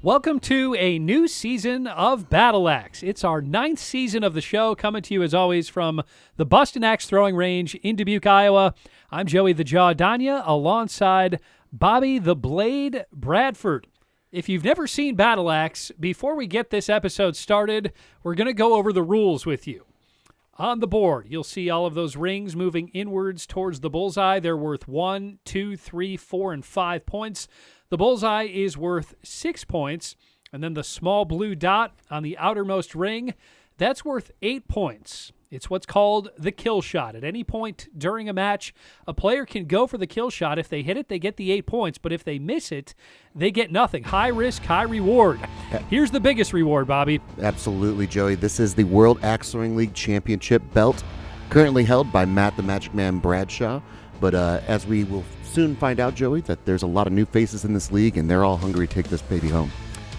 Welcome to a new season of Battle Axe. It's our 9th season of the show, coming to you as always from the Bustin' Axe Throwing Range in Dubuque, Iowa. I'm Joey the Jaw Danya alongside Bobby the Blade Bradford. If you've never seen Battle Axe, before we get this episode started, we're going to go over the rules with you. On the board, you'll see all of those rings moving inwards towards the bullseye. They're worth 1, 2, 3, 4, and 5 points. The bullseye is worth 6 points, and then the small blue dot on the outermost ring, that's worth 8 points. It's what's called the kill shot. At any point during a match, a player can go for the kill shot. If they hit it, they get the 8 points, but if they miss it, they get nothing. High risk, high reward. Here's the biggest reward, Bobby. Absolutely, Joey. This is the World Axe Throwing League Championship belt, currently held by Matt the Magic Man Bradshaw. But as we will soon find out, Joey, that there's a lot of new faces in this league, and they're all hungry to take this baby home.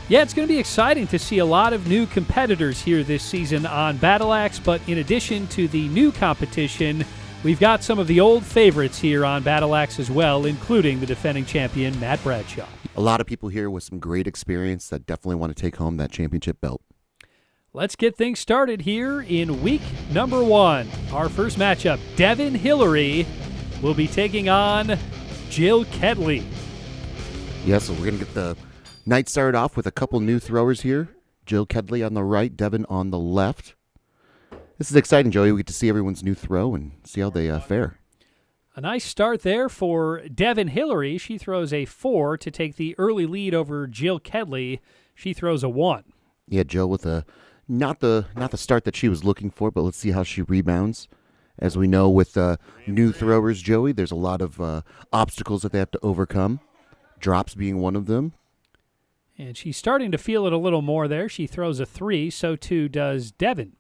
Yeah, it's going to be exciting to see a lot of new competitors here this season on Battle Axe, but in addition to the new competition, we've got some of the old favorites here on Battle Axe as well, including the defending champion, Matt Bradshaw. A lot of people here with some great experience that definitely want to take home that championship belt. Let's get things started here in week number 1. Our first matchup, Devin Hillary will be taking on Jill Kedley. Yeah, so we're going to get the night started off with a couple new throwers here. Jill Kedley on the right, Devin on the left. This is exciting, Joey. We get to see everyone's new throw and see how they fare. A nice start there for Devin Hillary. She throws a 4 to take the early lead over Jill Kedley. She throws a 1. Yeah, Jill with a not the start that she was looking for, but let's see how she rebounds. As we know with new throwers, Joey, there's a lot of obstacles that they have to overcome, drops being one of them. And she's starting to feel it a little more there. She throws a 3, so too does Devin.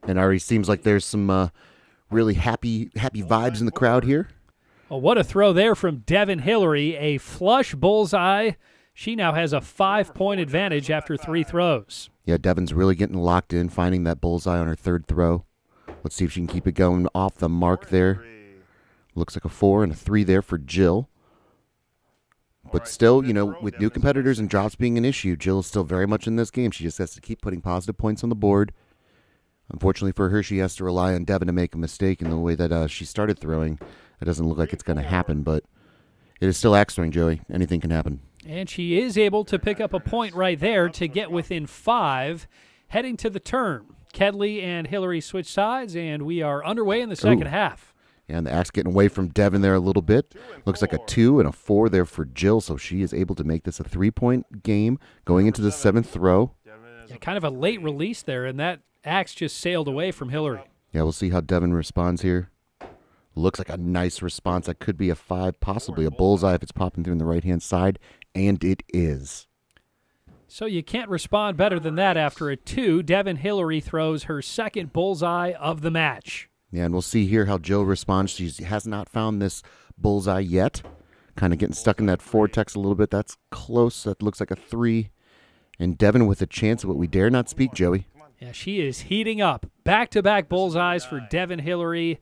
And already seems like there's some really happy vibes in the crowd here. Oh, what a throw there from Devin Hillary, a flush bullseye. She now has a 5-point advantage after 3 throws. Yeah, Devin's really getting locked in, finding that bullseye on her third throw. Let's see if she can keep it going off the mark there. Looks like a 4 and a 3 there for Jill. But still, you know, with new competitors and drops being an issue, Jill is still very much in this game. She just has to keep putting positive points on the board. Unfortunately for her, she has to rely on Devin to make a mistake in the way that she started throwing. It doesn't look like it's going to happen, but it is still axe throwing, Joey. Anything can happen. And she is able to pick up a point right there to get within 5, heading to the turn. Kedley and Hillary switch sides, and we are underway in the second half. Yeah, and the axe getting away from Devin there a little bit. Looks like a 2 and a 4 there for Jill, so she is able to make this a 3-point game going into the 7th throw. Yeah, kind of a late release there, and that axe just sailed away from Hillary. Yeah, we'll see how Devin responds here. Looks like a nice response. That could be a 5, possibly a bullseye if it's popping through on the right-hand side, and it is. So you can't respond better than that after a 2. Devin Hillary throws her second bullseye of the match. Yeah, and we'll see here how Jill responds. She has not found this bullseye yet. Kind of getting stuck in that vortex a little bit. That's close. That looks like a 3. And Devin with a chance of what we dare not speak, Joey. Yeah, she is heating up. Back-to-back bullseyes for Devin Hillary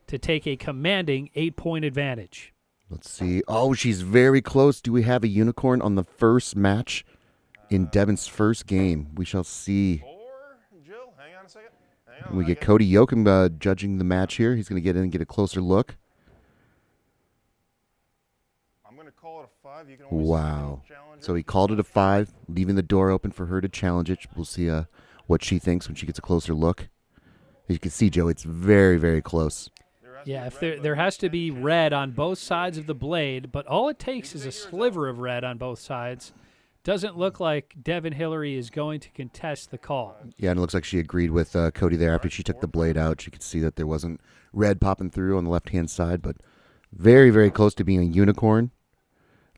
to take a commanding 8-point advantage. Let's see. Oh, she's very close. Do we have a unicorn on the first match? In Devin's first game, we shall see. Jill, hang on a second. We get Cody Yoakum judging the match here. He's going to get in and get a closer look. I'm going to call it a 5. You can always Wow. challenge So he called it a 5, leaving the door open for her to challenge it. We'll see what she thinks when she gets a closer look. As you can see, Joe, it's very, very close. Yeah, if there has to be red on both sides of the blade, but all it takes is a sliver of red on both sides. Doesn't look like Devin Hillary is going to contest the call. Yeah, and it looks like she agreed with Cody there after she took the blade out. She could see that there wasn't red popping through on the left-hand side, but very, very close to being a unicorn.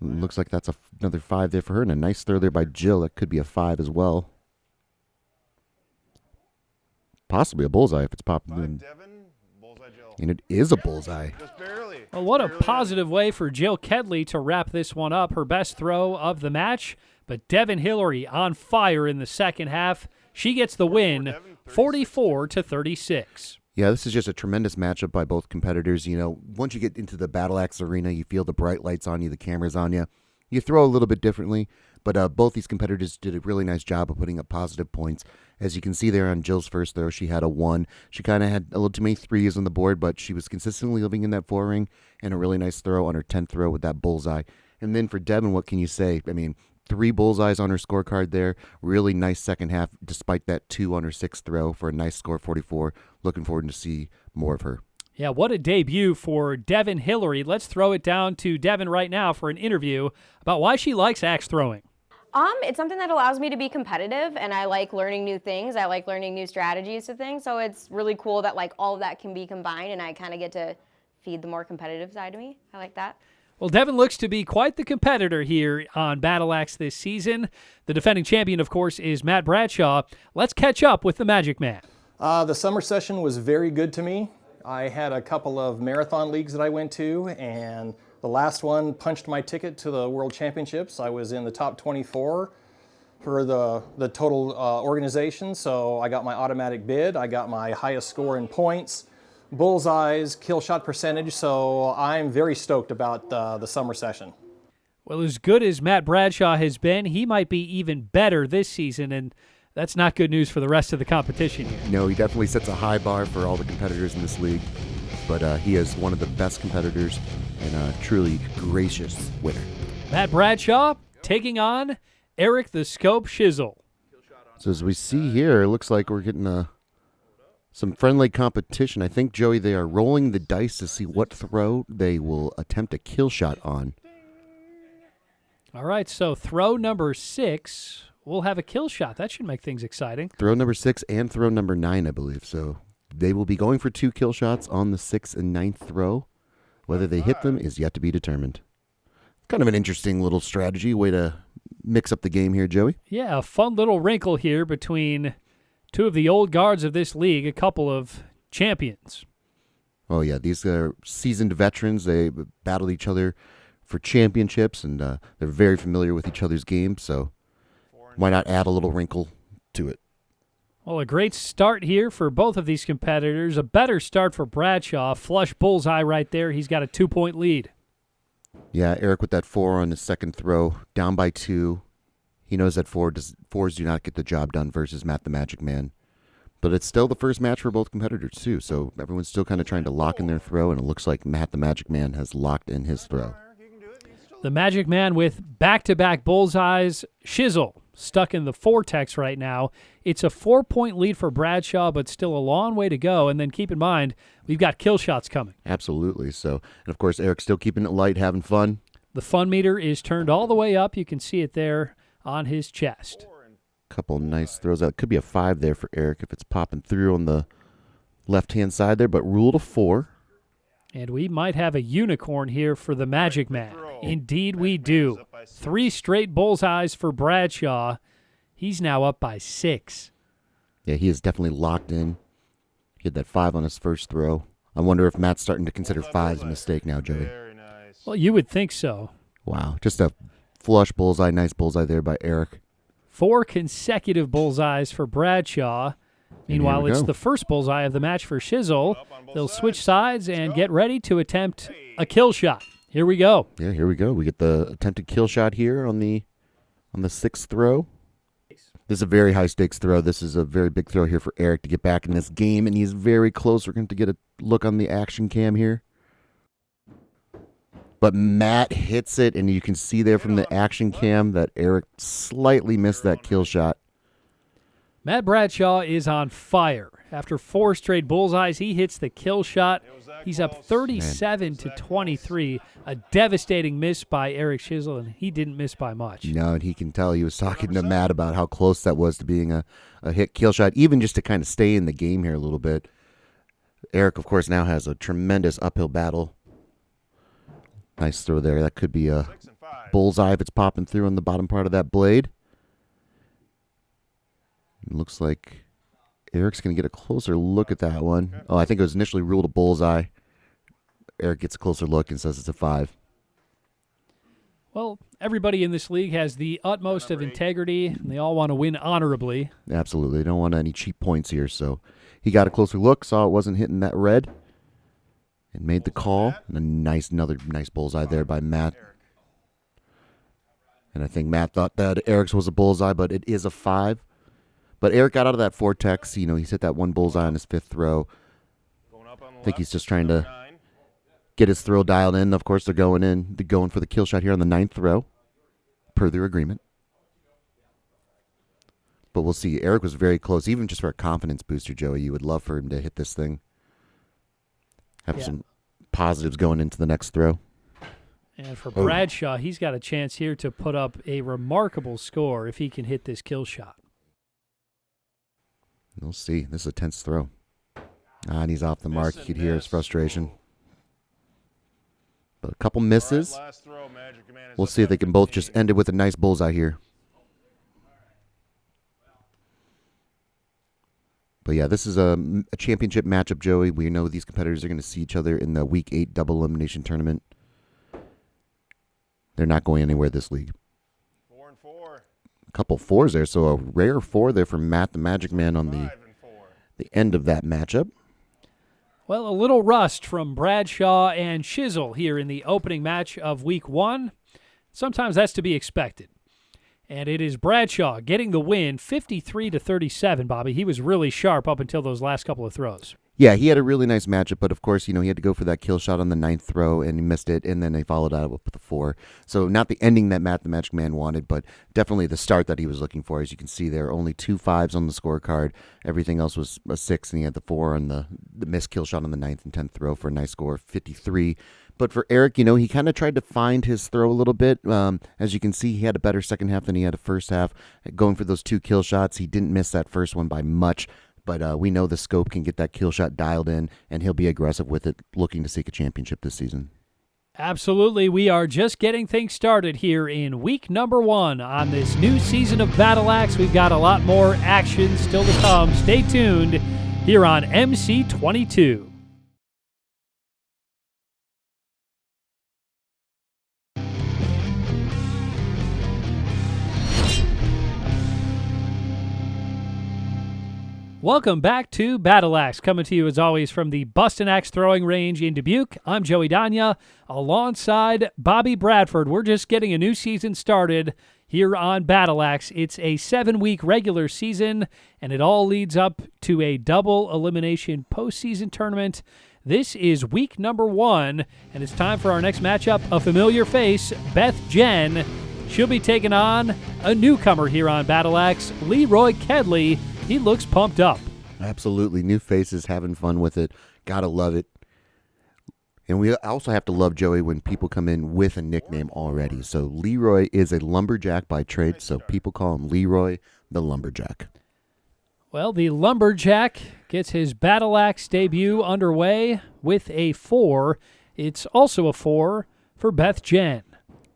Looks like that's another 5 there for her, and a nice throw there by Jill. That could be a 5 as well. Possibly a bullseye if it's popping in. And it is a bullseye. Well, what a positive way for Jill Kedley to wrap this one up. Her best throw of the match, but Devin Hillary on fire in the second half. She gets the win, 44-36. Yeah, this is just a tremendous matchup by both competitors. You know, once you get into the Battle Axe arena, you feel the bright lights on you, the cameras on you. You throw a little bit differently, But both these competitors did a really nice job of putting up positive points. As you can see there on Jill's first throw, she had a 1. She kind of had a little too many 3s on the board, but she was consistently living in that 4 ring, and a really nice throw on her 10th throw with that bullseye. And then for Devin, what can you say? I mean, 3 bullseyes on her scorecard there. Really nice second half, despite that 2 on her 6th throw for a nice score, 44. Looking forward to see more of her. Yeah, what a debut for Devin Hillary. Let's throw it down to Devin right now for an interview about why she likes axe throwing. It's something that allows me to be competitive, and I like learning new things. I like learning new strategies to things, so it's really cool that like all of that can be combined, and I kind of get to feed the more competitive side of me. I like that. Well, Devin looks to be quite the competitor here on Battle Axe this season. The defending champion, of course, is Matt Bradshaw. Let's catch up with the Magic Man. The summer session was very good to me. I had a couple of marathon leagues that I went to, and the last one punched my ticket to the World Championships. I was in the top 24 for the total organization, so I got my automatic bid. I got my highest score in points, bullseyes, kill shot percentage, so I'm very stoked about the summer session. Well, as good as Matt Bradshaw has been, he might be even better this season, and that's not good news for the rest of the competition here. No, he definitely sets a high bar for all the competitors in this league, but he is one of the best competitors and a truly gracious winner. Matt Bradshaw taking on Eric the Scope Shizzle. So as we see here, it looks like we're getting some friendly competition. I think, Joey, they are rolling the dice to see what throw they will attempt a kill shot on. All right, so throw number 6 will have a kill shot. That should make things exciting. Throw number 6 and throw number 9, I believe. So they will be going for 2 kill shots on the 6th and 9th throw. Whether they hit them is yet to be determined. Kind of an interesting little strategy, way to mix up the game here, Joey. Yeah, a fun little wrinkle here between two of the old guards of this league, a couple of champions. Oh, yeah, these are seasoned veterans. They battled each other for championships, and they're very familiar with each other's games, so why not add a little wrinkle to it? Well, a great start here for both of these competitors. A better start for Bradshaw. Flush bullseye right there. He's got a 2-point lead. Yeah, Eric with that 4 on his second throw, down by 2. He knows that 4s do not get the job done versus Matt the Magic Man. But it's still the first match for both competitors, too, so everyone's still kind of trying to lock in their throw, and it looks like Matt the Magic Man has locked in his throw. The Magic Man with back-to-back bullseyes. Shizzle stuck in the vortex right now. It's a 4-point lead for Bradshaw, but still a long way to go. And then keep in mind, we've got kill shots coming. Absolutely. So, and of course, Eric's still keeping it light, having fun. The fun meter is turned all the way up. You can see it there on his chest. Couple nice throws out. Could be a 5 there for Eric if it's popping through on the left-hand side there, but rule to 4. And we might have a unicorn here for the Magic Man. Indeed we do. 3 straight bullseyes for Bradshaw. He's now up by 6. Yeah, he is definitely locked in. He had that 5 on his first throw. I wonder if Matt's starting to consider 5s a mistake now, Joey. Very nice. Well, you would think so. Wow, just a flush bullseye. Nice bullseye there by Eric. 4 consecutive bullseyes for Bradshaw. Meanwhile, it's the first bullseye of the match for Shizzle. They'll switch sides and get ready to attempt a kill shot. Here we go. Yeah, here we go. We get the attempted kill shot here on the 6th throw. This is a very high-stakes throw. This is a very big throw here for Eric to get back in this game, and he's very close. We're going to get a look on the action cam here. But Matt hits it, and you can see there from the action cam that Eric slightly missed that kill shot. Matt Bradshaw is on fire. After 4 straight bullseyes, he hits the kill shot. He's up 37-23. A devastating miss by Eric Shizzle, and he didn't miss by much. No, and he can tell he was talking to Matt about how close that was to being a hit kill shot, even just to kind of stay in the game here a little bit. Eric, of course, now has a tremendous uphill battle. Nice throw there. That could be a bullseye if it's popping through on the bottom part of that blade. It looks like Eric's going to get a closer look at that one. Oh, I think it was initially ruled a bullseye. Eric gets a closer look and says it's a 5. Well, everybody in this league has the utmost of integrity, and they all want to win honorably. Absolutely. They don't want any cheap points here. So he got a closer look, saw it wasn't hitting that red, and made the call. And another nice bullseye there by Matt. And I think Matt thought that Eric's was a bullseye, but it is a 5. But Eric got out of that vortex. You know, he's hit that one bullseye on his 5th throw. Going up on the I think left, he's just trying to 9. get his throw dialed in. Of course, they're going in. They're going for the kill shot here on the 9th throw, per their agreement. But we'll see. Eric was very close, even just for a confidence booster, Joey. You would love for him to hit this thing. Have some positives going into the next throw. And for Bradshaw, he's got a chance here to put up a remarkable score if he can hit this kill shot. We'll see. This is a tense throw. And he's off the mark. You could hear his frustration. But a couple misses. All right, last throw, Magic Man is We'll up see if at they can both 15. just end it with a nice bullseye here. But yeah, this is a championship matchup, Joey. We know these competitors are going to see each other in the Week 8 double elimination tournament. They're not going anywhere this league. 4 and 4. A couple 4s there, so a rare 4 there for Matt the Magic Man on 5 and 4. the end of that matchup. Well, a little rust from Bradshaw and Shizzle here in the opening match of Week 1. Sometimes that's to be expected. And it is Bradshaw getting the win, 53-37, Bobby. He was really sharp up until those last couple of throws. Yeah, he had a really nice matchup, but of course, you know, he had to go for that kill shot on the 9th throw, and he missed it, and then they followed out with the 4. So not the ending that Matt the Magic Man wanted, but definitely the start that he was looking for. As you can see there, only 2 5s on the scorecard. Everything else was a 6, and he had the 4 on the missed kill shot on the 9th and 10th throw for a nice score of 53. But for Eric, you know, he kind of tried to find his throw a little bit. As you can see, he had a better second half than he had a first half. Going for those 2 kill shots, he didn't miss that first one by much. But we know the scope can get that kill shot dialed in, and he'll be aggressive with it, looking to seek a championship this season. Absolutely. We are just getting things started here in week number 1 on this new season of Battle Axe. We've got a lot more action still to come. Stay tuned here on MC22. Welcome back to Battle Axe, coming to you as always from the Bustin' Axe Throwing Range in Dubuque. I'm Joey Danya, alongside Bobby Bradford. We're just getting a new season started here on Battle Axe. It's a 7-week regular season, and it all leads up to a double elimination postseason tournament. This is week number 1, and it's time for our next matchup. A familiar face, Beth Jen. She'll be taking on a newcomer here on Battle Axe, Leroy Kedley. He looks pumped up. Absolutely. New faces, having fun with it. Gotta love it. And we also have to love, Joey, when people come in with a nickname already. So Leroy is a lumberjack by trade, so people call him Leroy the Lumberjack. Well, the Lumberjack gets his Battle Axe debut underway with a 4. It's also a 4 for Beth Jen.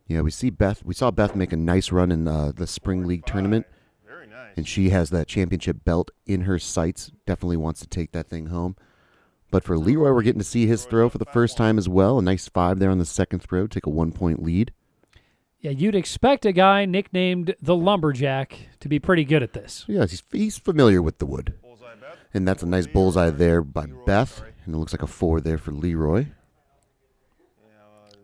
Yeah, we saw Beth make a nice run in the Spring League tournament. Very nice. And she has that championship belt in her sights. Definitely wants to take that thing home. But for Leroy, we're getting to see his throw for the first time as well. A nice 5 there on the second throw. Take a 1-point lead. Yeah, you'd expect a guy nicknamed the Lumberjack to be pretty good at this. Yeah, he's familiar with the wood. Bullseye, Beth. And that's a nice bullseye there by Beth. And it looks like a 4 there for Leroy.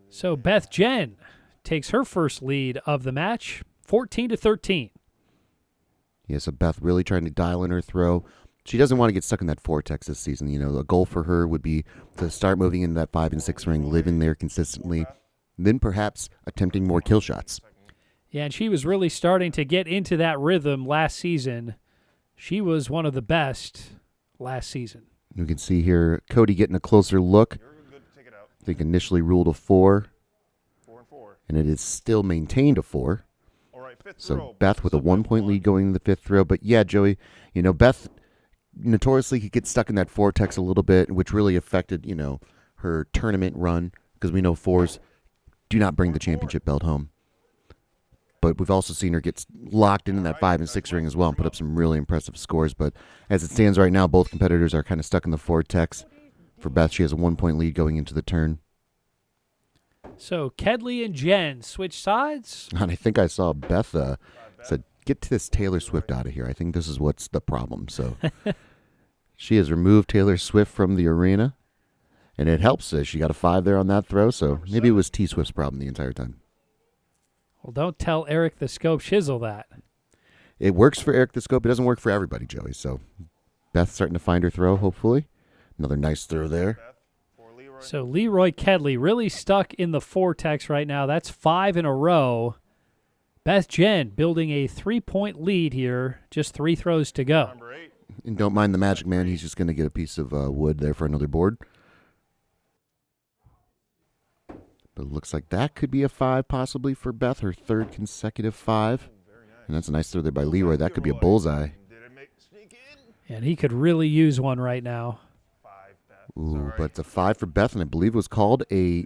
So Beth Jen takes her first lead of the match, 14-13. Yeah, so Beth really trying to dial in her throw. She doesn't want to get stuck in that vortex this season. You know, the goal for her would be to start moving into that 5 and 6 ring, living there consistently, then perhaps attempting more kill shots. Yeah, and she was really starting to get into that rhythm last season. She was one of the best last season. You can see here Cody getting a closer look. You're good to take it out. I think initially ruled a 4, 4 and 4. and it is still maintained a 4. All right, 5th So throw. Beth with a 1-point lead going into the 5th throw. But yeah, Joey, you know, Beth notoriously could get stuck in that vortex a little bit, which really affected, you know, her tournament run, because we know 4s do not bring the championship belt home. But we've also seen her get locked in that 5 and 6 ring as well and put up some really impressive scores. But as it stands right now, both competitors are kind of stuck in the vortex. For Beth, she has a 1-point lead going into the turn. So Kedley and Jen switch sides. And I think I saw Beth said, "Get this Taylor Swift out of here. I think this is what's the problem." So she has removed Taylor Swift from the arena, and it helps. She got a 5 there on that throw, so maybe it was T Swift's problem the entire time. Well, don't tell Eric the Scope Shizzle that. It works for Eric the Scope. It doesn't work for everybody, Joey. So Beth starting to find her throw, hopefully. Another nice throw there. Beth for Leroy. So Leroy Kedley really stuck in the vortex right now. That's 5 in a row. Beth Jen building a 3-point lead here. Just 3 throws to go. Number 8. And don't mind the Magic Man. He's just going to get a piece of wood there for another board. But it looks like that could be a 5 possibly for Beth, her 3rd consecutive 5. And that's a nice throw there by Leroy. That could be a bullseye. Did it sneak in? And he could really use one right now. 5, Beth. Ooh, Sorry. but it's a 5 for Beth, and I believe it was called a,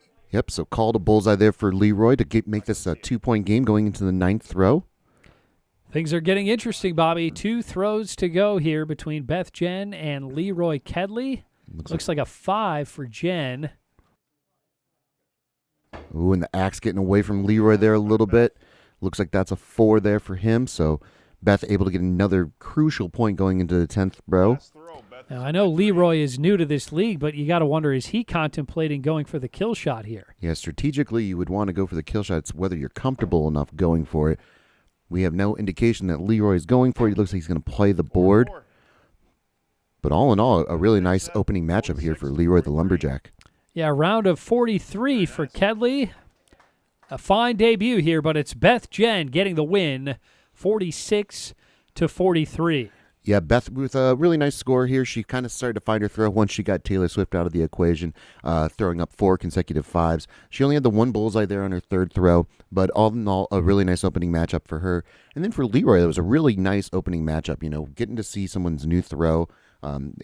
so called a bullseye there for Leroy to make this a 2-point game going into the 9th throw. Things are getting interesting, Bobby. 2 throws to go here between Beth Jen and Leroy Kedley. Looks like a 5 for Jen. Ooh, and the axe getting away from Leroy there a little bit. Looks like that's a 4 there for him. So Beth able to get another crucial point going into the 10th throw. Last throw, Beth. Now, I know Leroy is new to this league, but you got to wonder, is he contemplating going for the kill shot here? Yeah, strategically you would want to go for the kill shot. It's whether you're comfortable enough going for it. We have no indication that Leroy is going for it. He looks like he's going to play the board. 4. But all in all, a really nice opening matchup here for Leroy the Lumberjack. Yeah, round of 43 for Kedley. A fine debut here, but it's Beth Jen getting the win, 46-43. Yeah, Beth with a really nice score here. She kind of started to find her throw once she got Taylor Swift out of the equation, throwing up 4 consecutive 5s. She only had the 1 bullseye there on her 3rd throw, but all in all, a really nice opening matchup for her. And then for Leroy, it was a really nice opening matchup, getting to see someone's new throw.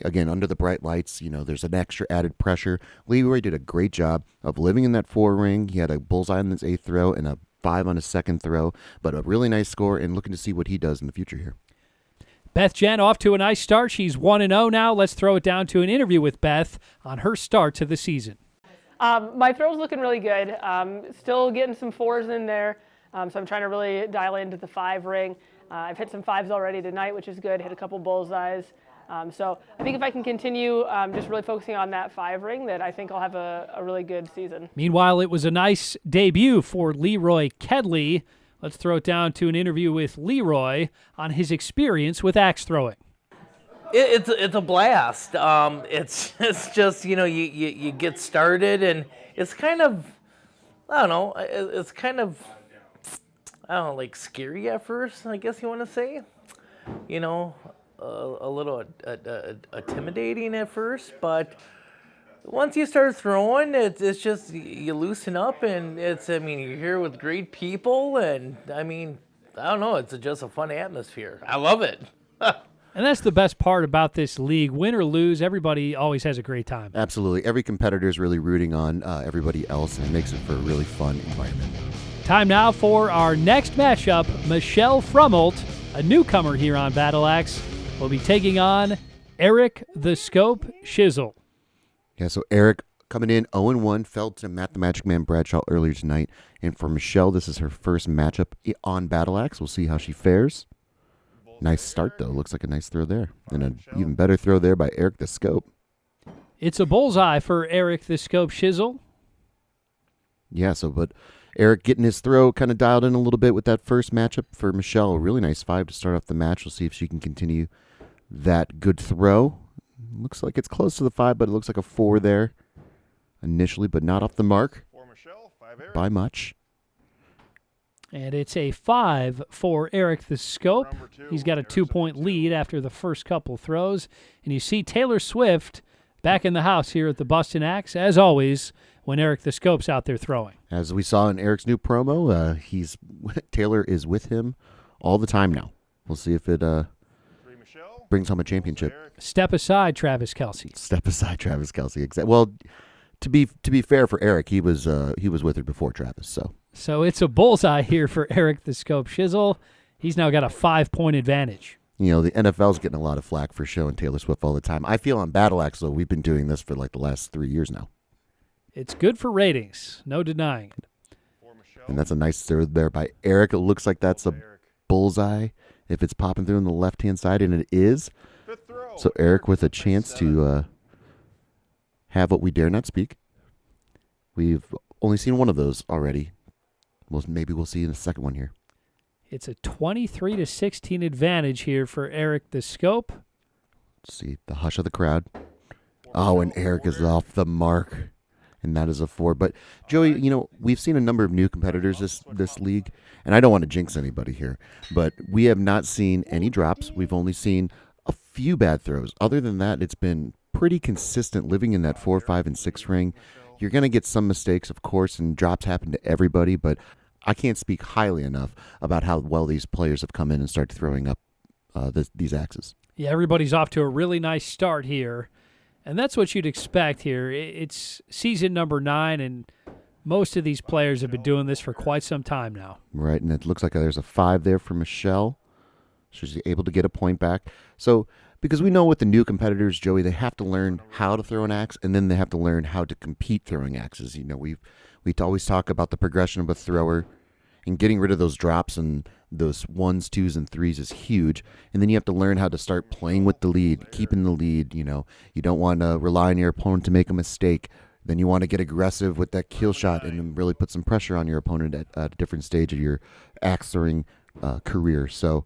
Again, under the bright lights, there's an extra added pressure. Leroy did a great job of living in that 4 ring. He had a bullseye on his 8th throw and a 5 on his 2nd throw, but a really nice score and looking to see what he does in the future here. Beth Jen off to a nice start. She's 1-0 now. Let's throw it down to an interview with Beth on her start to the season. My throw's looking really good. Still getting some 4s in there, so I'm trying to really dial into the 5 ring. I've hit some 5s already tonight, which is good. Hit a couple bullseyes. So I think if I can continue just really focusing on that 5 ring, that I think I'll have a really good season. Meanwhile, it was a nice debut for Leroy Kedley. Let's throw it down to an interview with Leroy on his experience with axe throwing. It's a blast. It's just you get started and it's kind of like scary at first, I guess you want to say, a little intimidating at first, but once you start throwing, it's just you loosen up, and you're here with great people, and I don't know, it's just a fun atmosphere. I love it. And that's the best part about this league. Win or lose, everybody always has a great time. Absolutely. Every competitor is really rooting on everybody else, and it makes it for a really fun environment. Time now for our next matchup. Michelle Frummelt, a newcomer here on Battle Axe, will be taking on Eric the Scope Shizzle. Yeah, so Eric coming in 0-1, fell to Matt the Magic Man Bradshaw earlier tonight. And for Michelle, this is her first matchup on Battle Axe. We'll see how she fares. Nice start, though. Looks like a nice throw there. And an even better throw there by Eric the Scope. It's a bullseye for Eric the Scope Shizzle. Yeah, but Eric getting his throw kind of dialed in a little bit with that first matchup for Michelle. A really nice 5 to start off the match. We'll see if she can continue that good throw. Looks like it's close to the 5, but it looks like a 4 there initially, but not off the mark For Michelle, 5 Eric. by much. And it's a 5 for Eric the Scope. Number 2, He's got a Eric 2-point Scope. lead after the first couple throws. And you see Taylor Swift back in the house here at the Bustin' Axe, as always, when Eric the Scope's out there throwing. As we saw in Eric's new promo, Taylor is with him all the time now. We'll see if it 3 Michelle. brings home a championship. Eric. Step aside, Travis Kelce. Step aside, Travis Kelce. Well, to be fair for Eric, he was with her before Travis. So it's a bullseye here for Eric the Scope Shizzle. He's now got a 5-point advantage. The NFL's getting a lot of flack for showing Taylor Swift all the time. I feel on Battle Axe, though, we've been doing this for like the last 3 years now. It's good for ratings, no denying it. For Michelle. And that's a nice throw there by Eric. It looks like that's a Eric. bullseye if it's popping through on the left-hand side, and it is. 5th throw. So Eric with a Nice chance 7. to have what we dare not speak. We've only seen one of those already. maybe we'll see in the second one here. It's a 23-16 advantage here for Eric the Scope. Let's see the hush of the crowd. Oh, and Eric is off the mark, and that is a 4. But Joey, we've seen a number of new competitors this league, and I don't want to jinx anybody here, but we have not seen any drops. We've only seen a few bad throws. Other than that, it's been pretty consistent living in that 4, 5, and 6 ring. You're going to get some mistakes, of course, and drops happen to everybody, but I can't speak highly enough about how well these players have come in and started throwing up these axes. Yeah, everybody's off to a really nice start here, and that's what you'd expect here. It's season number 9, and most of these players have been doing this for quite some time now. Right, and it looks like there's a 5 there for Michelle. She's able to get a point back. So, because we know with the new competitors, Joey, they have to learn how to throw an axe, and then they have to learn how to compete throwing axes. We always talk about the progression of a thrower, and getting rid of those drops and those 1s, 2s, and 3s is huge. And then you have to learn how to start playing with the lead, keeping the lead. You don't want to rely on your opponent to make a mistake. Then you want to get aggressive with that kill shot and then really put some pressure on your opponent at a different stage of your axe throwing career. So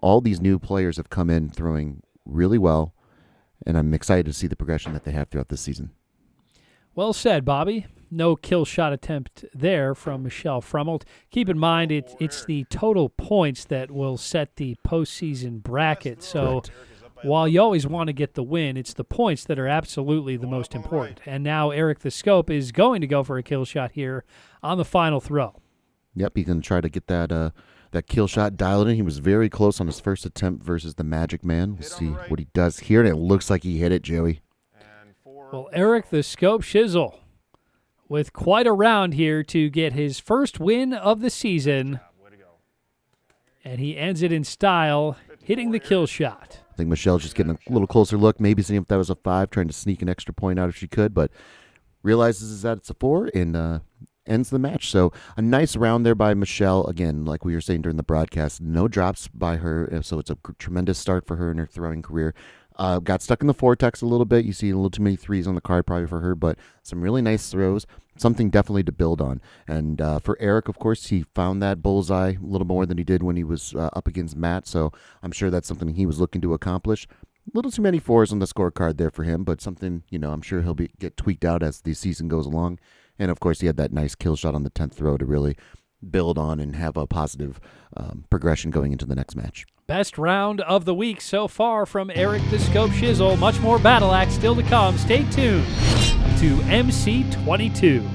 all these new players have come in throwing really well, and I'm excited to see the progression that they have throughout this season. Well said, Bobby. No kill shot attempt there from Michelle Frummelt. Keep in mind, it's the total points that will set the postseason bracket. So while you always want to get the win, it's the points that are absolutely the most important. And now Eric the Scope is going to go for a kill shot here on the final throw. Yep, he's going to try to get that kill shot dialed in. He was very close on his first attempt versus the Magic Man. We'll see what he does here, and it looks like he hit it, Joey. Well, Eric the Scope Shizzle with quite a round here to get his first win of the season. And he ends it in style, hitting the kill shot. I think Michelle's just getting a little closer look, maybe seeing if that was a 5, trying to sneak an extra point out if she could, but realizes that it's a 4 and ends the match. So a nice round there by Michelle. Again, like we were saying during the broadcast, no drops by her, so it's a tremendous start for her in her throwing career. Got stuck in the vortex a little bit. You see a little too many 3s on the card probably for her, but some really nice throws, something definitely to build on. And for Eric, of course, he found that bullseye a little more than he did when he was up against Matt, so I'm sure that's something he was looking to accomplish. A little too many 4s on the scorecard there for him, but something, I'm sure he'll get tweaked out as the season goes along. And, of course, he had that nice kill shot on the 10th throw to really build on and have a positive progression going into the next match. Best round of the week so far from Eric the Scope Shizzle. Much more Battle Axe still to come. Stay tuned to MC22.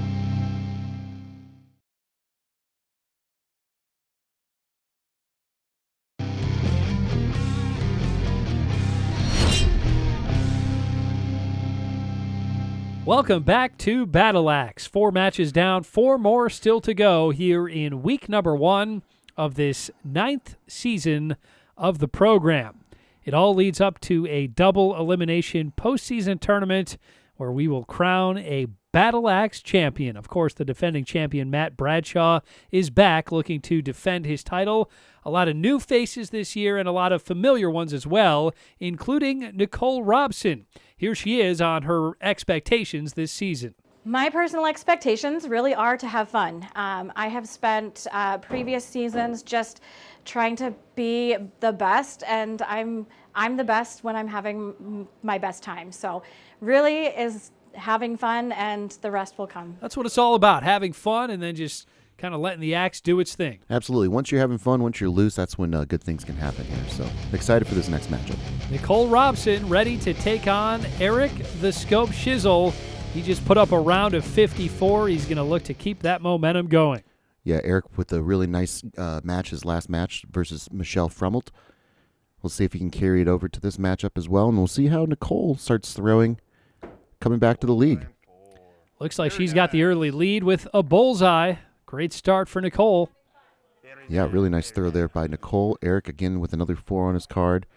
Welcome back to Battle Axe. 4 matches down, 4 more still to go here in week number 1 of this 9th season of the program. It all leads up to a double elimination postseason tournament where we will crown a Battle Axe champion. Of course, the defending champion Matt Bradshaw is back looking to defend his title. A lot of new faces this year and a lot of familiar ones as well, including Nicole Robson. Here she is on her expectations this season. My personal expectations really are to have fun. I have spent previous seasons just trying to be the best, and I'm the best when I'm having my best time. So really is having fun, and the rest will come. That's what it's all about, having fun and then just kind of letting the axe do its thing. Absolutely. Once you're having fun, once you're loose, that's when good things can happen here. So excited for this next matchup. Nicole Robson ready to take on Eric the Scope Shizzle. He just put up a round of 54. He's going to look to keep that momentum going. Yeah, Eric with a really nice match, his last match versus Michelle Frummelt. We'll see if he can carry it over to this matchup as well, and we'll see how Nicole starts throwing, coming back to the league. Looks like she's got the early lead with a bullseye. Great start for Nicole. Yeah, really nice throw there by Nicole. Eric again with another 4 on his card.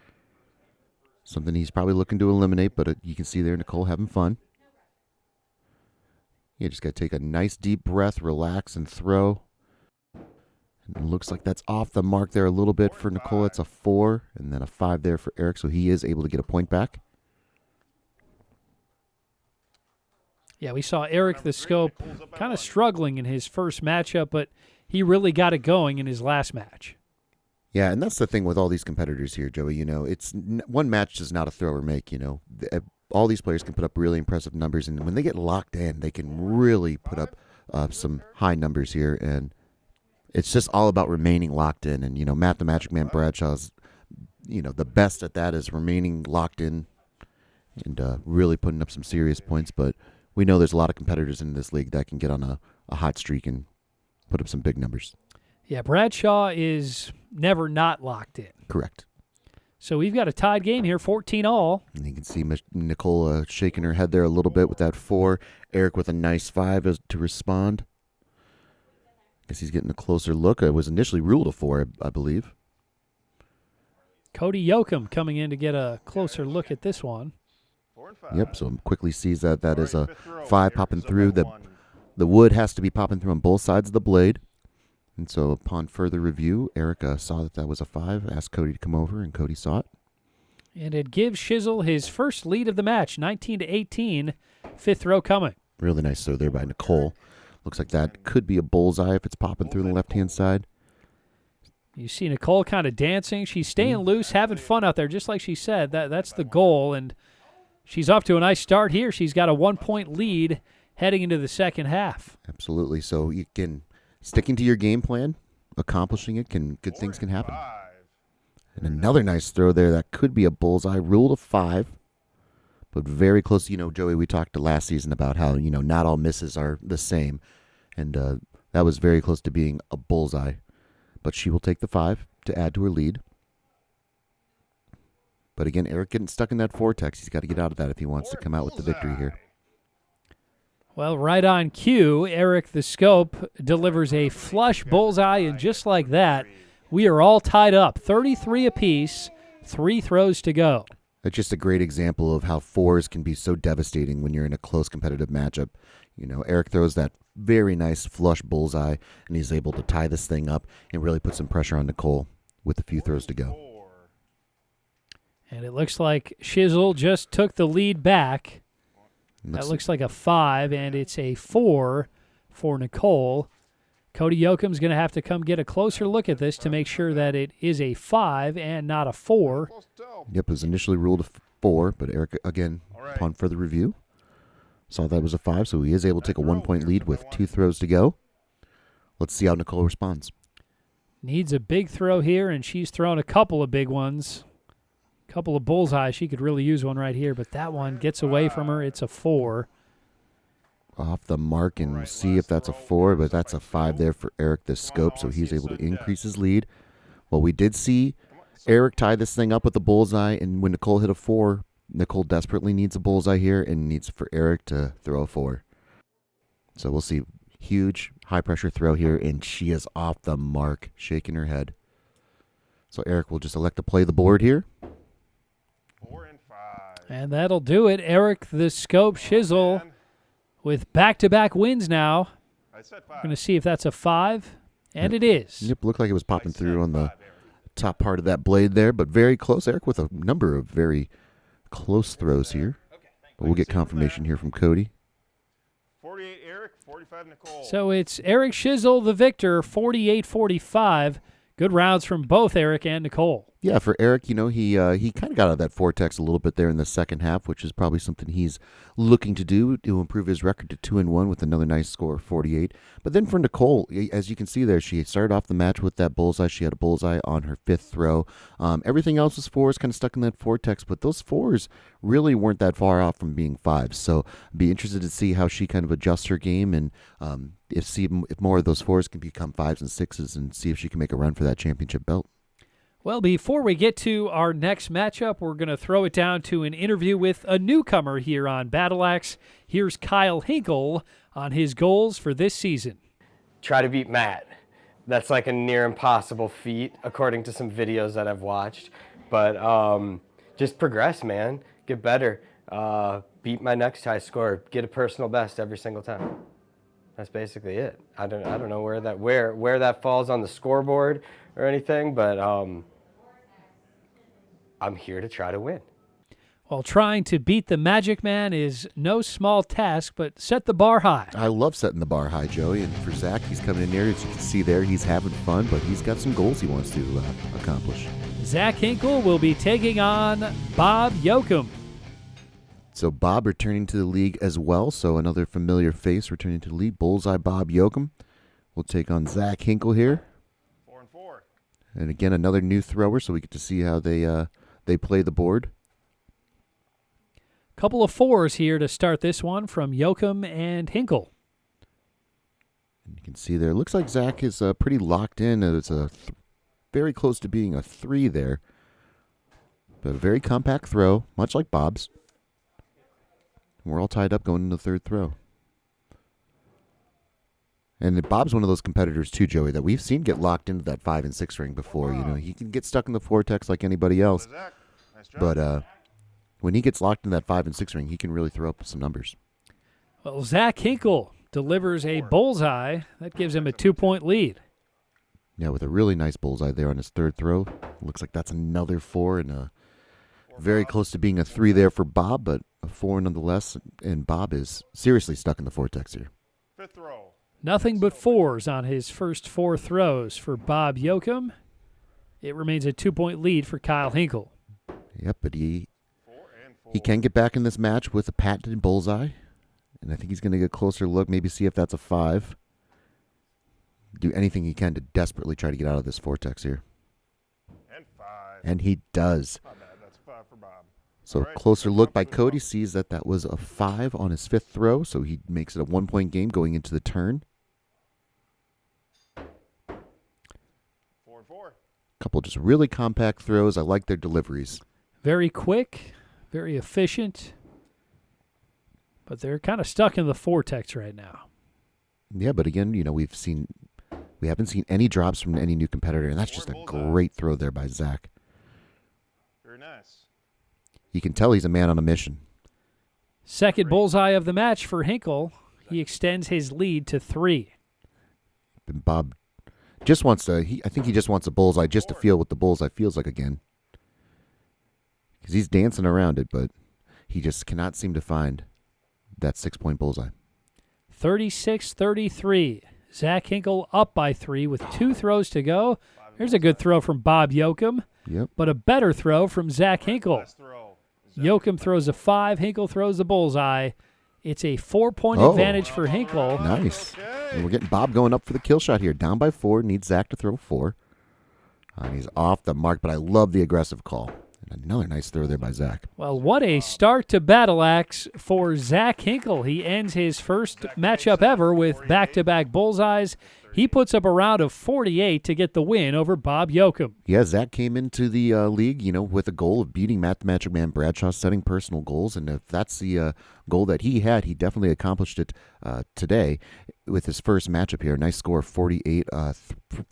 Something he's probably looking to eliminate, but you can see there Nicole having fun. You just got to take a nice deep breath, relax, and throw. And it looks like that's off the mark there a little bit for Nicole. It's a 4 and then a 5 there for Eric, so he is able to get a point back. Yeah, we saw Eric the Scope kind of struggling in his first matchup, but he really got it going in his last match. Yeah, and that's the thing with all these competitors here, Joey. It's one match does not a thrower make. All these players can put up really impressive numbers, and when they get locked in, they can really put up some high numbers here. And it's just all about remaining locked in. And Matt the Magic Man Bradshaw's, the best at that is remaining locked in and really putting up some serious points. But we know there's a lot of competitors in this league that can get on a hot streak and put up some big numbers. Yeah, Bradshaw is never not locked in. Correct. So we've got a tied game here, 14-all. And you can see Nicole shaking her head there a little bit with that 4. Eric with a nice 5 to respond. Guess he's getting a closer look. It was initially ruled a 4, I believe. Cody Yoakum coming in to get a closer look at this one. 4 and 5. Yep, so quickly sees that is a Fifth row, 5 Eric popping Zillow, through. 1. The wood has to be popping through on both sides of the blade. And so upon further review, Eric saw that was a 5, asked Cody to come over, and Cody saw it. And it gives Shizzle his first lead of the match, 19-18, fifth row coming. Really nice throw there by Nicole. Looks like that could be a bullseye if it's popping through the left-hand side. You see Nicole kind of dancing. She's staying loose, having fun out there, just like she said. That's the goal, and she's off to a nice start here. She's got a 1-point lead heading into the second half. Absolutely. So you can, sticking to your game plan, accomplishing it, good things can happen. 5. And another nice throw there. That could be a bullseye. Ruled a 5, but very close. Joey, we talked last season about how, not all misses are the same. And that was very close to being a bullseye. But she will take the 5 to add to her lead. But again, Eric getting stuck in that vortex. He's got to get out of that if he wants to come out with the victory here. Well, right on cue, Eric the Scope delivers a flush bullseye, and just like that, we are all tied up, 33 apiece, 3 throws to go. That's just a great example of how 4s can be so devastating when you're in a close competitive matchup. Eric throws that very nice flush bullseye, and he's able to tie this thing up and really put some pressure on Nicole with a few throws to go. 4. And it looks like Shizzle just took the lead back. That looks like a 5, and it's a 4 for Nicole. Cody Yoakum's going to have to come get a closer look at this to make sure that it is a 5 and not a 4. Close to. Yep, it was initially ruled a 4, but Eric, again, upon further review, saw that was a 5, so he is able to take a 1-point lead with 2 throws to go. Let's see how Nicole responds. Needs a big throw here, and she's thrown a couple of big ones. Couple of bullseyes. She could really use one right here, but that one gets away from her. It's a 4. Off the mark and see if that's a 4, but that's a 5 there for Eric the Scope, so he's able to increase his lead. Well, we did see Eric tie this thing up with a bullseye, and when Nicole hit a 4, Nicole desperately needs a bullseye here and needs for Eric to throw a 4. So we'll see. Huge, high-pressure throw here, and she is off the mark, shaking her head. So Eric will just elect to play the board here. 4 and 5. And that'll do it. Eric the Scope Shizzle with back-to-back wins now. I said We're 5. going to see if that's a 5, and it is. Yep, looked like it was popping through on the top part of that blade there, but very close. Eric with a number of very close throws here. But we'll get confirmation here from Cody. 48 Eric, 45 Nicole. So it's Eric Shizzle, the victor, 48-45. Good rounds from both Eric and Nicole. Yeah, for Eric, he kind of got out of that vortex a little bit there in the second half, which is probably something he's looking to do to improve his record to 2-1 with another nice score of 48. But then for Nicole, as you can see there, she started off the match with that bullseye. She had a bullseye on her 5th throw. Everything else was 4s, kind of stuck in that vortex, but those 4s really weren't that far off from being 5s. So I'd be interested to see how she kind of adjusts her game and if more of those 4s can become 5s and 6s and see if she can make a run for that championship belt. Well, before we get to our next matchup, we're going to throw it down to an interview with a newcomer here on Battle Axe. Here's Kyle Hinkle on his goals for this season. Try to beat Matt. That's like a near impossible feat, according to some videos that I've watched. But just progress, man. Get better. Beat my next high score. Get a personal best every single time. That's basically it. I don't know where that falls on the scoreboard or anything, but I'm here to try to win. While trying to beat the Magic Man is no small task, but set the bar high. I love setting the bar high, Joey. And for Zach, he's coming in there. As you can see there, he's having fun, but he's got some goals he wants to accomplish. Zach Hinkle will be taking on Bob Yoakum. So Bob returning to the league as well. So another familiar face returning to the league. Bullseye Bob Yoakum will take on Zach Hinkle here. 4 and 4. And again, another new thrower, so we get to see how they play the board. Couple of 4s here to start this one from Yoakum and Hinkle. And you can see there, it looks like Zach is pretty locked in. It's very close to being a 3 there. But a very compact throw, much like Bob's. We're all tied up going into the third throw. And Bob's one of those competitors too, Joey, that we've seen get locked into that 5 and 6 ring before. You know, he can get stuck in the vortex like anybody else. Zach, nice job. But when he gets locked in that 5 and 6 ring, he can really throw up some numbers. Well, Zach Hinkle delivers a bullseye. That gives him a 2-point lead. Yeah, with a really nice bullseye there on his third throw. Looks like that's another 4 and very close to being a 3 there for Bob, but a 4 nonetheless. And Bob is seriously stuck in the vortex here. 5th throw. Nothing but 4s on his first 4 throws for Bob Yoakum. It remains a 2-point lead for Kyle Hinkle. Yep, but 4 and 4. he can get back in this match with a patented bullseye. And I think he's going to get a closer look, maybe see if that's a 5. Do anything he can to desperately try to get out of this vortex here. And 5. And he does. Not bad. That's 5 for Bob. So All right, closer look by for the Cody, draw. sees that was a 5 on his 5th throw, so he makes it a 1-point game going into the turn. 4 and 4. Couple just really compact throws. I like their deliveries. Very quick, very efficient. But they're kind of stuck in the vortex right now. Yeah, but again, you know, we haven't seen any drops from any new competitor, and that's just a great throw there by Zach. Very nice. You can tell he's a man on a mission. Second bullseye of the match for Hinkle. He extends his lead to 3. And Bob just wants to, I think he just wants a bullseye just to feel what the bullseye feels like again. Because he's dancing around it, but he just cannot seem to find that 6-point bullseye. 36-33. Zach Hinkle up by 3 with 2 throws to go. Here's a good throw from Bob Yoakum, Yep. but a better throw from Zach Hinkle. Last throw. Yoakum throws a 5, Hinkle throws the bullseye. It's a 4-point Oh. advantage for Hinkle. Nice. Okay. And we're getting Bob going up for the kill shot here. Down by 4, needs Zach to throw 4. And he's off the mark, but I love the aggressive call. And another nice throw there by Zach. Well, what a start to Battle Axe for Zach Hinkle. He ends his first matchup ever with back-to-back bullseyes. He puts up a round of 48 to get the win over Bob Yoakum. Yeah, Zach came into the league, you know, with a goal of beating Matt the Magic Man Bradshaw, setting personal goals. And if that's the goal that he had, he definitely accomplished it today with his first matchup here. Nice score, 48,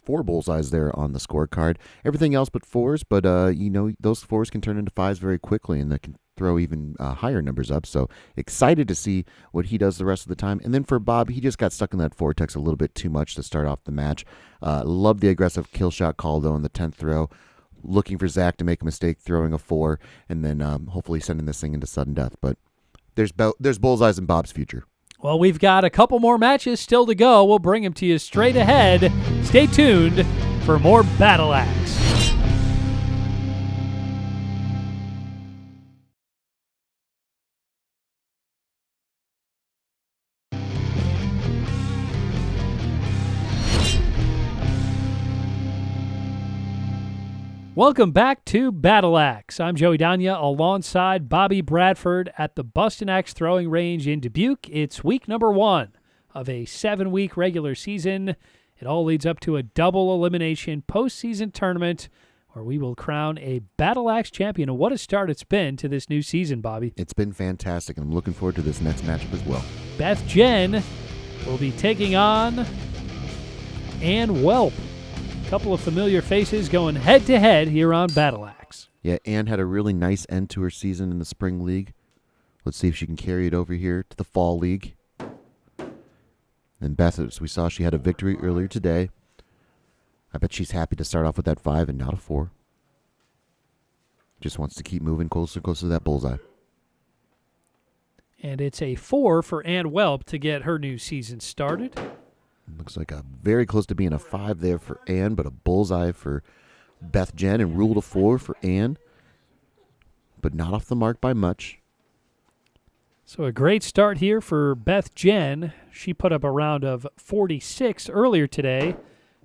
4 bullseyes there on the scorecard. Everything else but 4s, but, you know, those 4s can turn into 5s very quickly, and that can throw even higher numbers up. So excited to see what he does the rest of the time. And then for Bob, he just got stuck in that vortex a little bit too much to start off the match. Love the aggressive kill shot call, though, in the 10th throw. Looking for Zach to make a mistake, throwing a 4, and then hopefully sending this thing into sudden death. But there's bullseyes in Bob's future. Well, we've got a couple more matches still to go. We'll bring them to you straight ahead. Stay tuned for more Battle Axe. Welcome back to Battle Axe. I'm Joey Danya alongside Bobby Bradford at the Bustin' Axe Throwing Range in Dubuque. It's week number 1 of a 7-week regular season. It all leads up to a double elimination postseason tournament where we will crown a Battle Axe champion. And what a start it's been to this new season, Bobby. It's been fantastic, and I'm looking forward to this next matchup as well. Beth Jen will be taking on Ann Welp. A couple of familiar faces going head-to-head here on Battle Axe. Yeah, Ann had a really nice end to her season in the spring league. Let's see if she can carry it over here to the fall league. And Beth, as we saw, she had a victory earlier today. I bet she's happy to start off with that 5 and not a 4. Just wants to keep moving closer and closer to that bullseye. And it's a 4 for Ann Welp to get her new season started. Looks like a very close to being a 5 there for Ann, but a bullseye for Beth Jen and ruled a 4 for Ann, but not off the mark by much. So a great start here for Beth Jen. She put up a round of 46 earlier today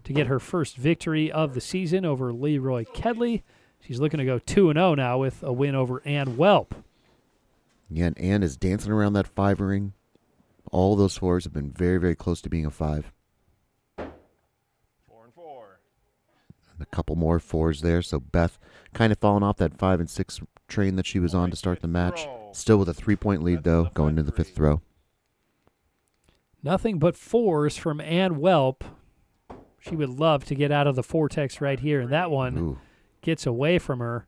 to get her first victory of the season over Leroy Kedley. She's looking to go 2-0 now with a win over Ann Welp. Yeah, and Ann is dancing around that 5 ring. All those 4s have been very, very close to being a 5. 4 and 4. And a couple more 4s there, so Beth kind of falling off that 5 and 6 train that she was on to start the match. Still with a 3-point lead, though, going into the 5th throw. Nothing but 4s from Ann Welp. She would love to get out of the vortex right here, and that one Ooh. gets away from her.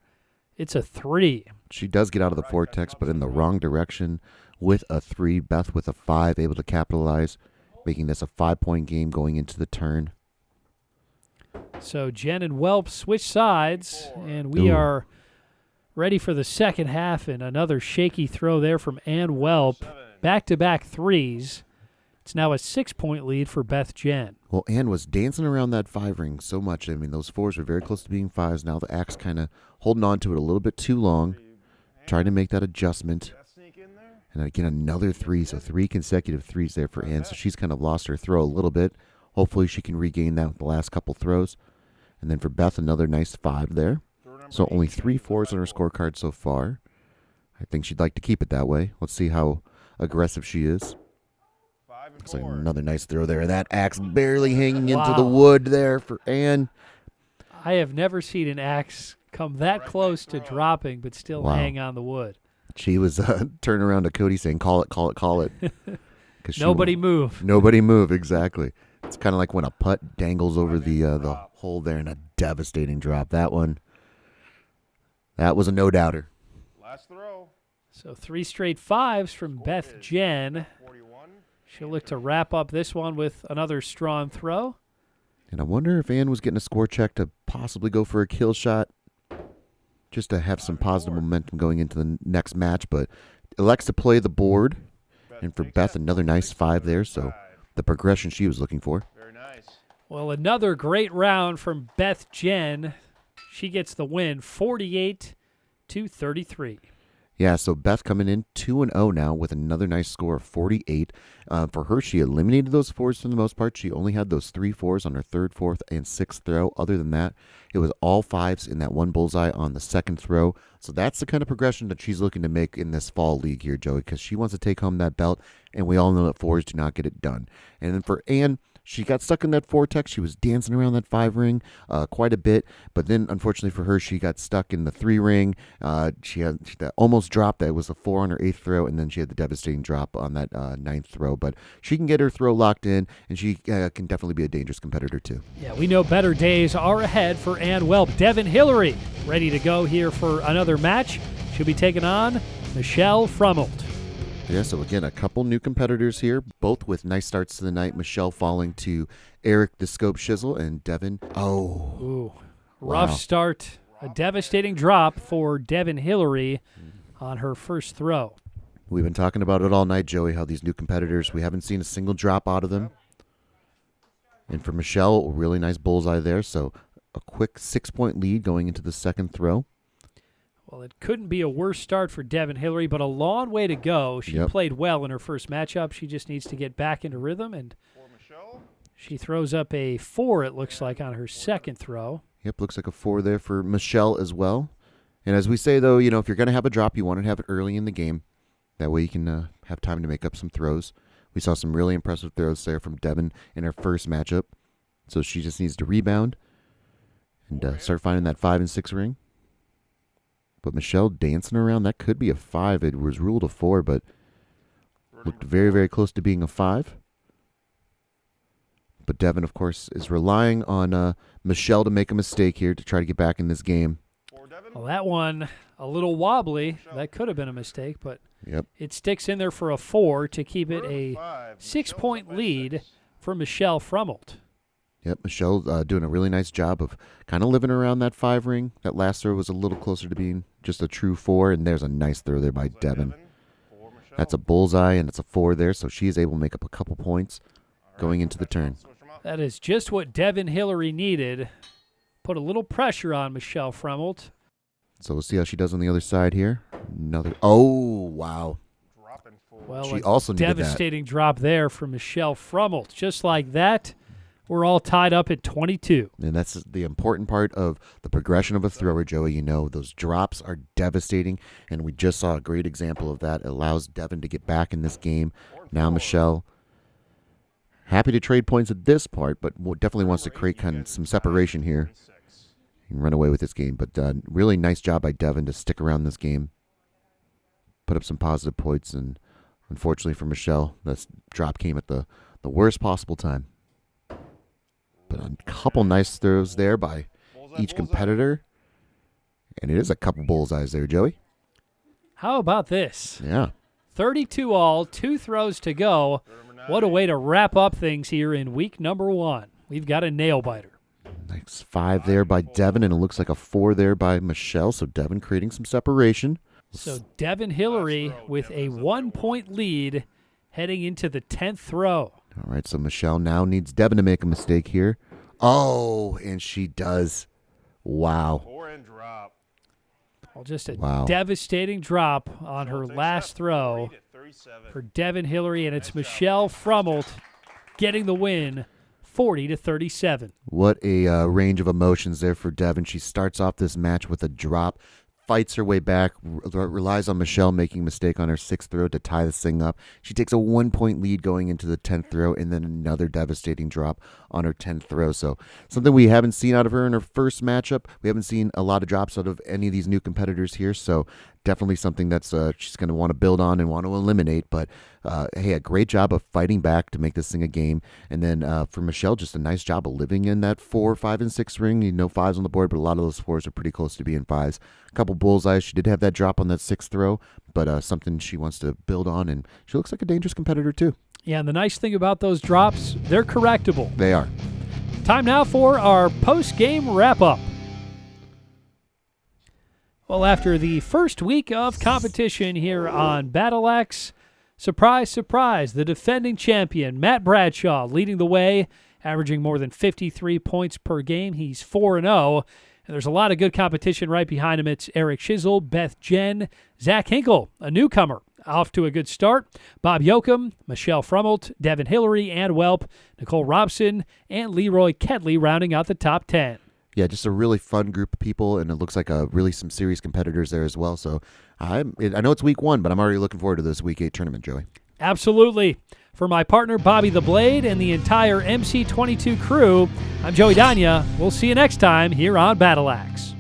It's a 3. She does get out of the vortex, but in the wrong direction with a 3. Beth with a 5, able to capitalize, making this a 5-point game going into the turn. So Jen and Welp switch sides, and we Ooh. are ready for the second half, and another shaky throw there from Ann Welp. Back-to-back 3s. It's now a 6-point lead for Beth Jen. Well, Ann was dancing around that 5 ring so much. I mean, those 4s were very close to being 5s. Now the Axe kind of holding on to it a little bit too long, trying to make that adjustment. And again, another 3, so 3 consecutive 3s there for Ann. So she's kind of lost her throw a little bit. Hopefully she can regain that with the last couple throws. And then for Beth, another nice 5 there. So only 3 4s on her scorecard so far. I think she'd like to keep it that way. Let's see how aggressive she is. Looks like another nice throw there. That Axe barely hanging into the Wow. wood there for Ann. I have never seen an Axe come that close to dropping but still Wow. hang on the wood. She was turning around to Cody saying, call it, call it, call it. Nobody move. Nobody move, exactly. It's kind of like when a putt dangles over the hole there in a devastating drop. That one, that was a no-doubter. Last throw. So 3 straight 5s from Beth Jen. 41. She'll look to wrap up this one with another strong throw. And I wonder if Ann was getting a score check to possibly go for a kill shot, just to have some positive momentum going into the next match, but elects to play the board. And for Beth, another nice 5 there, so the progression she was looking for. Very nice. Well, another great round from Beth Jen. She gets the win, 48-33. Yeah, so Beth coming in 2-0 now with another nice score of 48. For her, she eliminated those 4s for the most part. She only had those 3 4s on her 3rd, 4th, and 6th throw. Other than that, it was all 5s in that one bullseye on the 2nd throw. So that's the kind of progression that she's looking to make in this fall league here, Joey, because she wants to take home that belt, and we all know that 4s do not get it done. And then for Ann, she got stuck in that vortex. She was dancing around that 5 ring quite a bit, but then unfortunately for her, she got stuck in the 3 ring. She had that almost dropped. That was a 4 on her 8th throw, and then she had the devastating drop on that 9th throw. But she can get her throw locked in, and she can definitely be a dangerous competitor too. Yeah, we know better days are ahead for Ann Welp. Devin Hillary ready to go here for another match. She'll be taking on Michelle Frummelt. Yeah, so again, a couple new competitors here, both with nice starts to the night. Michelle falling to Eric the Scope Shizzle and Devin. Oh, Ooh, rough Wow. start. A devastating drop for Devin Hillary on her first throw. we've been talking about it all night, Joey, how these new competitors, we haven't seen a single drop out of them. And for Michelle, a really nice bullseye there. So a quick 6-point lead going into the 2nd throw. Well, it couldn't be a worse start for Devin Hillary, but a long way to go. She Yep. played well in her first matchup. She just needs to get back into rhythm, and For Michelle. she throws up a 4, it looks like, on her 2nd throw. Yep, looks like a 4 there for Michelle as well. And as we say, though, you know, if you're going to have a drop, you want to have it early in the game. That way you can have time to make up some throws. We saw some really impressive throws there from Devin in her first matchup. So she just needs to rebound and start finding that 5 and 6 ring. But Michelle dancing around, that could be a 5. It was ruled a 4, but looked very, very close to being a 5. But Devin, of course, is relying on Michelle to make a mistake here to try to get back in this game. For Devin. Well, that one a little wobbly. That could have been a mistake, but Yep. it sticks in there for a 4 to keep it a 5. 6-point lead for Michelle Frummelt. Yep, Michelle doing a really nice job of kind of living around that 5 ring. That last throw was a little closer to being just a true 4, and there's a nice throw there by Devin. For Michelle. That's a bullseye, and it's a 4 there, so she is able to make up a couple points going into the turn. Switch 'em up. That is just what Devin Hillary needed. Put a little pressure on Michelle Fremmelt. So we'll see how she does on the other side here. Another. Oh, wow. Dropping full. Well, She a also needed that. devastating drop there from Michelle Fremmelt. Just like that, we're all tied up at 22. And that's the important part of the progression of a thrower, Joey. You know, those drops are devastating, and we just saw a great example of that. It allows Devin to get back in this game. Now Michelle, happy to trade points at this part, but definitely wants to create kind of some separation here and run away with this game. But really nice job by Devin to stick around this game, put up some positive points, and unfortunately for Michelle, this drop came at the worst possible time. But a couple nice throws there by each competitor. And it is a couple bullseyes there, Joey. How about this? Yeah. 32 all, 2 throws to go. What a way to wrap up things here in week number 1. We've got a nail biter. Nice 5 there by Devin, and it looks like a 4 there by Michelle. So Devin creating some separation. So Devin Hillary with a 1-point lead heading into the 10th throw. All right, so Michelle now needs Devin to make a mistake here. Oh, and she does. Wow. 4 and drop. Well, just a Wow. devastating drop on her Takes last that throw 40 to 37. for Devin Hillary, and it's Michelle Fremmelt getting the win, 40-37. What a range of emotions there for Devin. She starts off this match with a drop, fights her way back, relies on Michelle making a mistake on her 6th throw to tie this thing up. She takes a 1-point lead going into the 10th throw, and then another devastating drop on her 10th throw. So something we haven't seen out of her in her first matchup. We haven't seen a lot of drops out of any of these new competitors here. So definitely something that's she's going to want to build on and want to eliminate. But hey, a great job of fighting back to make this thing a game. And then for Michelle, just a nice job of living in that 4, 5, and 6 ring. You know, 5s on the board, but a lot of those 4s are pretty close to being 5s. A couple bullseyes. She did have that drop on that 6th throw, but something she wants to build on. And she looks like a dangerous competitor too. Yeah, and the nice thing about those drops, they're correctable. They are. Time now for our post-game wrap-up. Well, after the first week of competition here on Battle Axe, surprise, surprise, the defending champion, Matt Bradshaw, leading the way, averaging more than 53 points per game. He's 4-0. And there's a lot of good competition right behind him. It's Eric Schizzle, Beth Jen, Zach Hinkle, a newcomer, off to a good start. Bob Yoakum, Michelle Fremmelt, Devin Hillary, Ann Welp, Nicole Robson, and Leroy Kedley rounding out the top 10. Yeah, just a really fun group of people, and it looks like really some serious competitors there as well. So I know it's week 1, but I'm already looking forward to this week 8 tournament, Joey. Absolutely. For my partner, Bobby the Blade, and the entire MC22 crew, I'm Joey Danya. We'll see you next time here on Battle Axe.